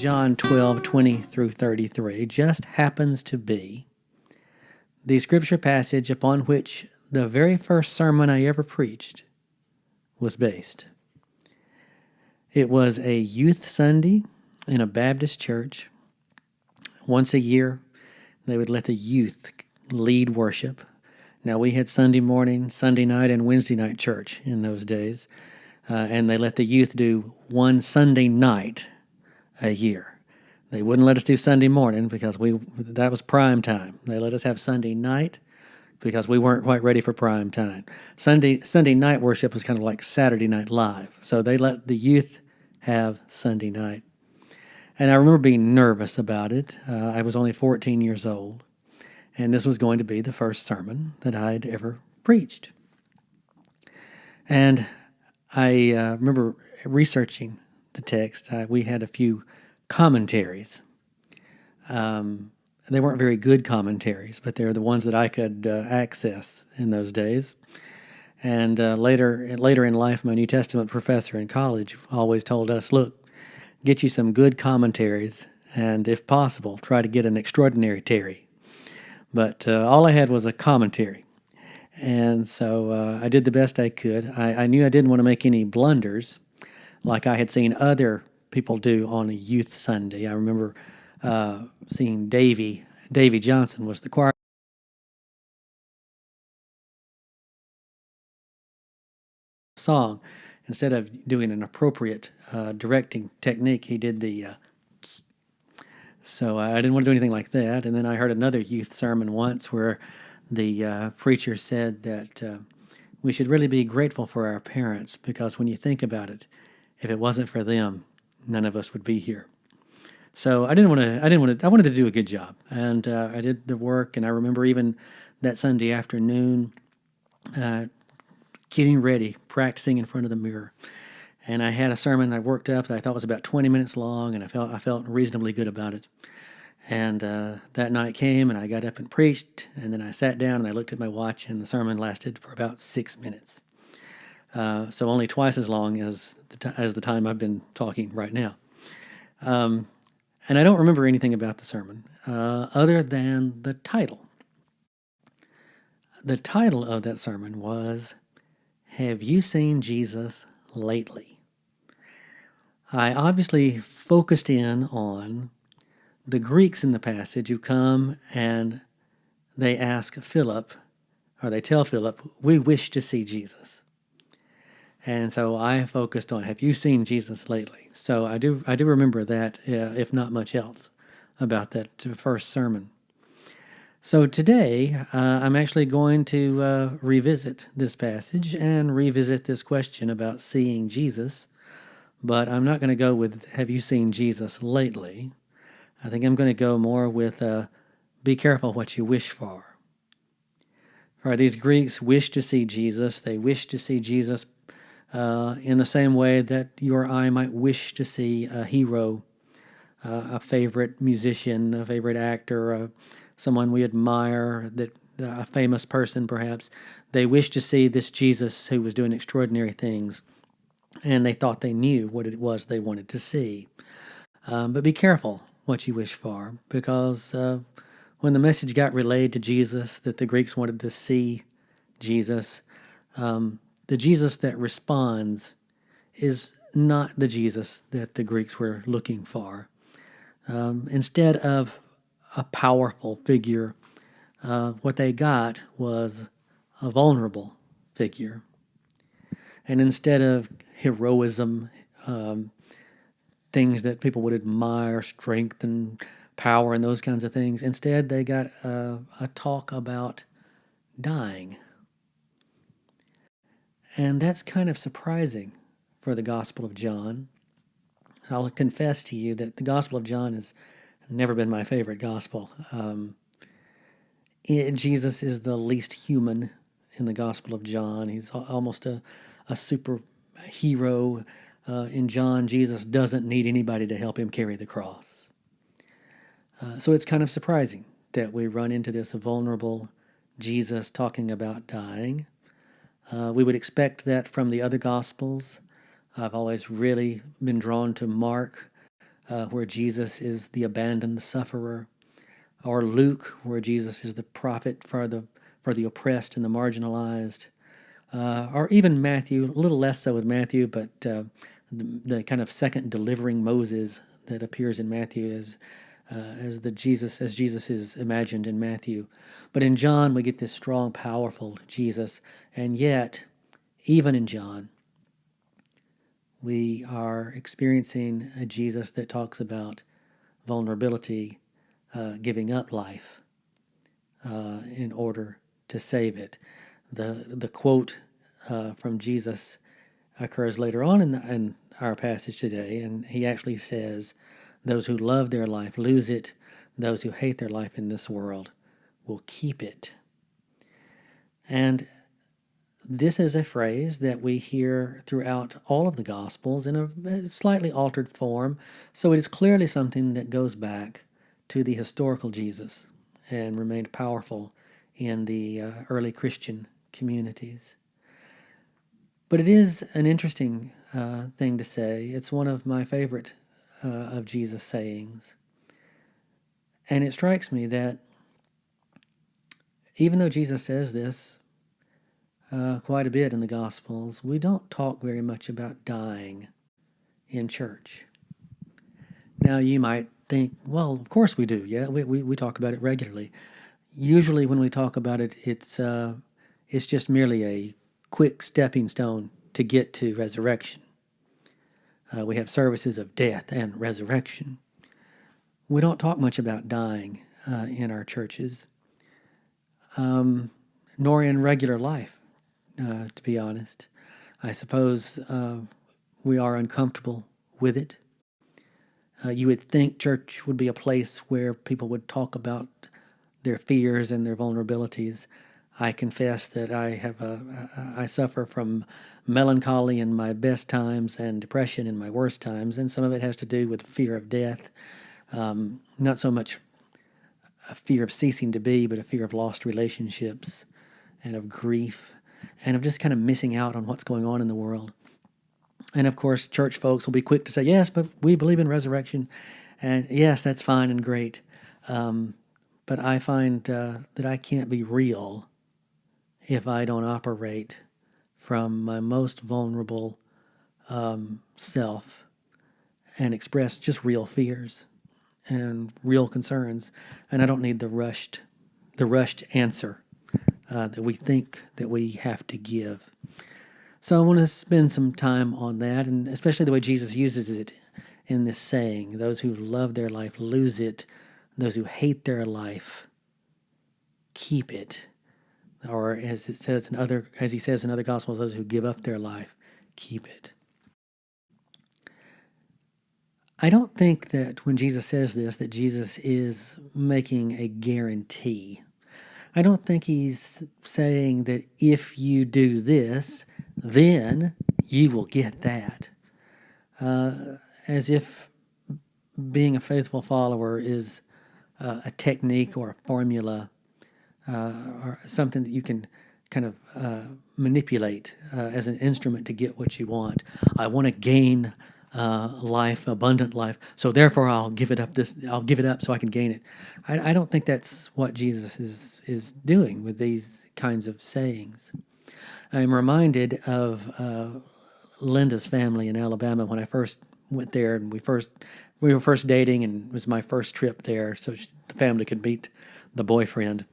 John 12:20 through 33 just happens to be the scripture passage upon which the very first sermon I ever preached was based. It was a youth Sunday in a Baptist church. Once a year, they would let the youth lead worship. Now, we had Sunday morning, Sunday night, and Wednesday night church in those days, and they let the youth do one Sunday night a year. They wouldn't let us do Sunday morning because that was prime time. They let us have Sunday night because we weren't quite ready for prime time. Sunday night worship was kind of like Saturday Night Live, so they let the youth have Sunday night. And I remember being nervous about it. I was only 14 years old, and this was going to be the first sermon that I'd ever preached. And I remember researching the text. We had a few commentaries. They weren't very good commentaries, but they're the ones that I could access in those days. And later in life, my New Testament professor in college always told us, look, get you some good commentaries, and if possible, try to get an extraordinary Terry. But all I had was a commentary. And so I did the best I could. I knew I didn't want to make any blunders like I had seen other people do on a youth Sunday. I remember seeing Davy Johnson was the choir song. Instead of doing an appropriate directing technique, he did the so I didn't want to do anything like that. And then I heard another youth sermon once where the preacher said that we should really be grateful for our parents, because when you think about it, if it wasn't for them, none of us would be here. So I wanted to do a good job, and I did the work. And I remember even that Sunday afternoon, getting ready, practicing in front of the mirror. And I had a sermon I worked up that I thought was about 20 minutes long, and I felt reasonably good about it. And that night came, and I got up and preached, and then I sat down and I looked at my watch, and the sermon lasted for about 6 minutes. So only twice as long as the time I've been talking right now. And I don't remember anything about the sermon other than the title. The title of that sermon was, "Have You Seen Jesus Lately?" I obviously focused in on the Greeks in the passage who come and they ask Philip, or they tell Philip, we wish to see Jesus. And so I focused on, have you seen Jesus lately? So I do remember that, if not much else, about that first sermon. So today, I'm actually going to revisit this passage and revisit this question about seeing Jesus. But I'm not going to go with, have you seen Jesus lately? I think I'm going to go more with, be careful what you wish for. For these Greeks wish to see Jesus. They wish to see Jesus in the same way that you or I might wish to see a hero, a favorite musician, a favorite actor, someone we admire, a famous person perhaps. They wish to see this Jesus who was doing extraordinary things, and they thought they knew what it was they wanted to see. But be careful what you wish for, because when the message got relayed to Jesus that the Greeks wanted to see Jesus, the Jesus that responds is not the Jesus that the Greeks were looking for. Instead of a powerful figure, what they got was a vulnerable figure. And instead of heroism, things that people would admire, strength and power and those kinds of things, instead they got a talk about dying. And that's kind of surprising for the Gospel of John. I'll confess to you that the Gospel of John has never been my favorite gospel. Jesus is the least human in the Gospel of John. He's almost a super hero. In John, Jesus doesn't need anybody to help him carry the cross. So it's kind of surprising that we run into this vulnerable Jesus talking about dying. We would expect that from the other Gospels. I've always really been drawn to Mark where Jesus is the abandoned sufferer, or Luke, where Jesus is the prophet for the oppressed and the marginalized, or even Matthew, a little less so with Matthew, but the kind of second delivering Moses that appears in Matthew as Jesus is imagined in Matthew. But in John, we get this strong, powerful Jesus, and yet, even in John, we are experiencing a Jesus that talks about vulnerability, giving up life in order to save it. The quote from Jesus occurs later on in our passage today, and he actually says, "Those who love their life lose it. Those who hate their life in this world will keep it." And this is a phrase that we hear throughout all of the Gospels in a slightly altered form, so it is clearly something that goes back to the historical Jesus and remained powerful in the early Christian communities. But it is an interesting thing to say. It's one of my favorite of Jesus' sayings. And it strikes me that even though Jesus says this quite a bit in the Gospels, we don't talk very much about dying in church. Now, you might think, well, of course we do. Yeah, we talk about it regularly. Usually when we talk about it, it's just merely a quick stepping stone to get to resurrection. We have services of death and resurrection. We don't talk much about dying in our churches, nor in regular life, to be honest. I suppose we are uncomfortable with it. You would think church would be a place where people would talk about their fears and their vulnerabilities. I confess that I suffer from melancholy in my best times and depression in my worst times, and some of it has to do with fear of death. Not so much a fear of ceasing to be, but a fear of lost relationships and of grief and of just kind of missing out on what's going on in the world. And of course, church folks will be quick to say, yes, but we believe in resurrection. And yes, that's fine and great. But I find that I can't be real if I don't operate from my most vulnerable self and express just real fears and real concerns. And I don't need the rushed answer that we think that we have to give. So I want to spend some time on that, and especially the way Jesus uses it in this saying: those who love their life lose it. Those who hate their life keep it. Or as he says in other Gospels, those who give up their life keep it. I don't think that when Jesus says this, that Jesus is making a guarantee. I don't think he's saying that if you do this, then you will get that. As if being a faithful follower is a technique or a formula or something that you can kind of manipulate as an instrument to get what you want. I want to gain life, abundant life, so therefore I'll give it up so I can gain it. I don't think that's what Jesus is doing with these kinds of sayings. I'm reminded of Linda's family in Alabama when I first went there, and we were first dating, and it was my first trip there, so the family could meet the boyfriend.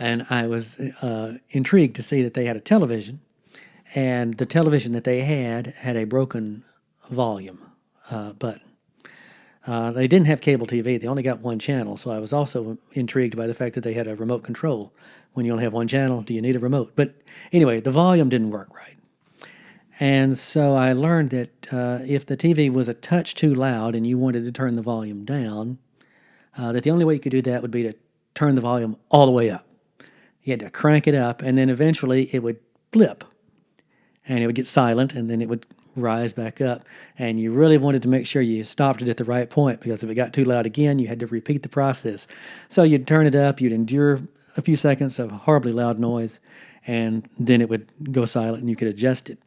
And I was intrigued to see that they had a television, and the television that they had a broken volume button. They didn't have cable TV. They only got one channel, so I was also intrigued by the fact that they had a remote control. When you only have one channel, do you need a remote? But anyway, the volume didn't work right. And so I learned that if the TV was a touch too loud and you wanted to turn the volume down, that the only way you could do that would be to turn the volume all the way up. You had to crank it up, and then eventually it would flip, and it would get silent, and then it would rise back up. And you really wanted to make sure you stopped it at the right point, because if it got too loud again, you had to repeat the process. So you'd turn it up, you'd endure a few seconds of horribly loud noise, and then it would go silent and you could adjust it.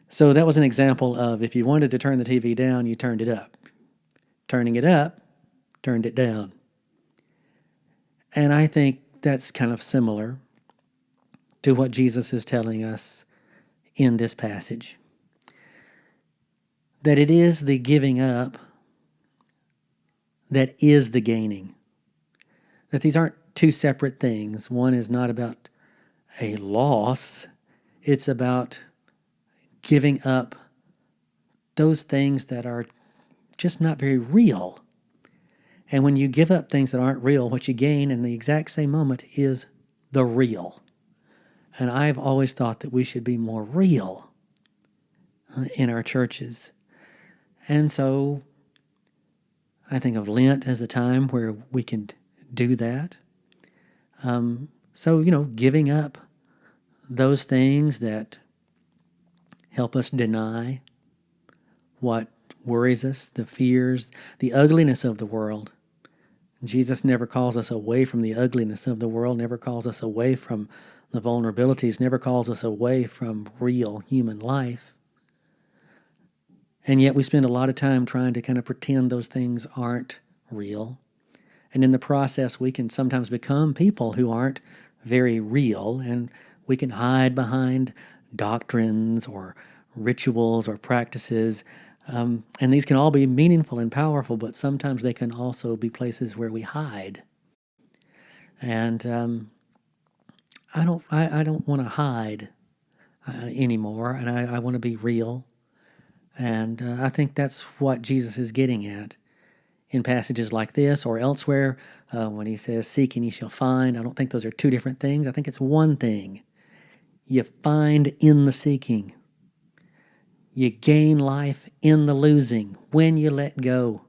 So that was an example of if you wanted to turn the TV down, you turned it up. turning it up turned it down. And I think that's kind of similar to what Jesus is telling us in this passage. That it is the giving up that is the gaining. That these aren't two separate things. One is not about a loss, it's about giving up those things that are just not very real. And when you give up things that aren't real, what you gain in the exact same moment is the real. And I've always thought that we should be more real in our churches. And so I think of Lent as a time where we can do that. So, giving up those things that help us deny what worries us, the fears, the ugliness of the world. Jesus never calls us away from the ugliness of the world, never calls us away from the vulnerabilities, never calls us away from real human life. And yet we spend a lot of time trying to kind of pretend those things aren't real. And in the process, we can sometimes become people who aren't very real, and we can hide behind doctrines or rituals or practices. And these can all be meaningful and powerful, but sometimes they can also be places where we hide. And I don't want to hide anymore, and I want to be real. And I think that's what Jesus is getting at in passages like this or elsewhere when he says, "Seek and ye shall find." I don't think those are two different things. I think it's one thing. You find in the seeking. You gain life in the losing when you let go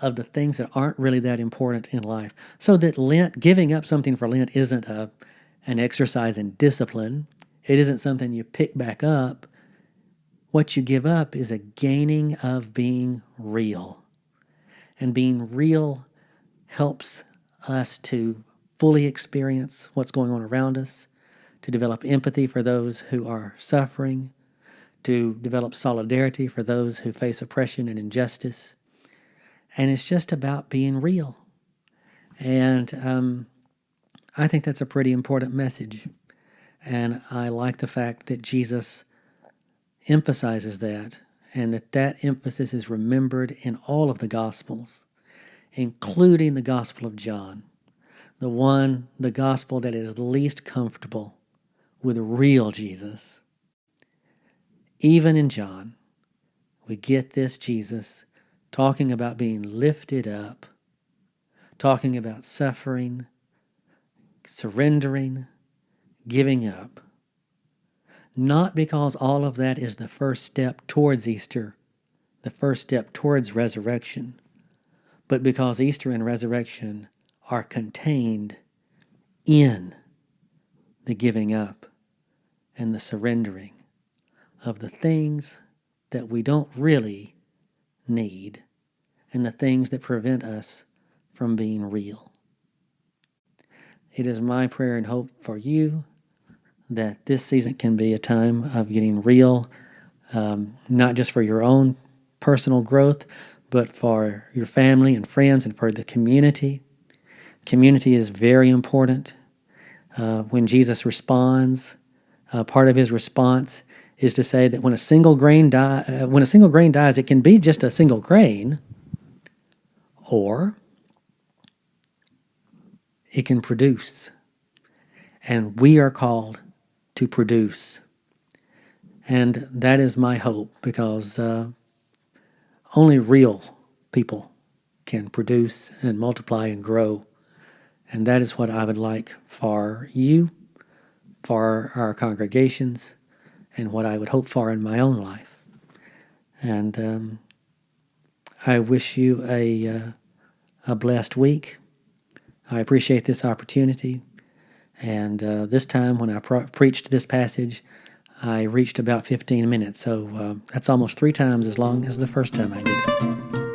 of the things that aren't really that important in life. So that Lent, giving up something for Lent, isn't an exercise in discipline. It isn't something you pick back up. What you give up is a gaining of being real. And being real helps us to fully experience what's going on around us, to develop empathy for those who are suffering, to develop solidarity for those who face oppression and injustice. And it's just about being real. And I think that's a pretty important message. And I like the fact that Jesus emphasizes that, and that emphasis is remembered in all of the Gospels, including the Gospel of John, the Gospel that is least comfortable with real Jesus. Even in John, we get this Jesus talking about being lifted up, talking about suffering, surrendering, giving up. Not because all of that is the first step towards Easter, the first step towards resurrection, but because Easter and resurrection are contained in the giving up and the surrendering of the things that we don't really need and the things that prevent us from being real. It is my prayer and hope for you that this season can be a time of getting real, not just for your own personal growth, but for your family and friends and for the community. Community is very important. When Jesus responds, part of his response is to say that when a single grain dies, it can be just a single grain, or it can produce. And we are called to produce. And that is my hope, because only real people can produce and multiply and grow. And that is what I would like for you, for our congregations, and what I would hope for in my own life. And I wish you a blessed week. I appreciate this opportunity. And this time when I preached this passage, I reached about 15 minutes. So that's almost 3 times as long as the first time I did it.